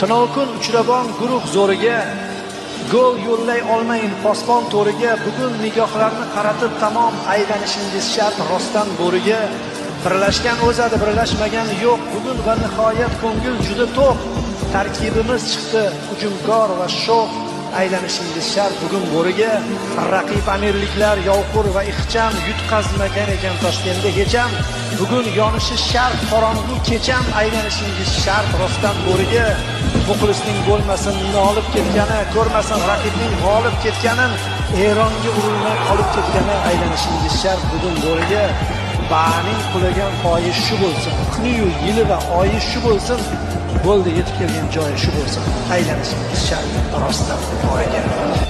Tinokun uchrabon guruh zo'riga, gol yo'llay olmayin posbon to'riga, bugun nigohlarni qaratib tamom aylanishingiz shart rostdan bo'riga. Birlashgan o'zadi, birlashmagan yo'q, bugun va nihoyat ko'ngil juda to'q. Tarkibimiz chiqdi hujumkor va sho'x, aylanishingiz shart bugun bo'riga. Raqib amirliklar yovqur va ixcham, yutqazmagan ekan Toshkentda hecham. Bugun yonishi shart qorong'u kecham, aylanishingiz shart rostdan bo'riga. Muxlisning bo'lmasin nolib ketgani, ko'rmasin raqibning g'olib ketganin, Eronga urilmay qolib ketgani, aylanishingiz shart bugun bo'riga. Ba'ning qulagan poyi shu bo'lsin, kuniyu yili va oyi shu bo'lsin, bo'ldi yetib kelgan joyi shu bo'lsin, aylanishingiz shart rostdan bo'riga.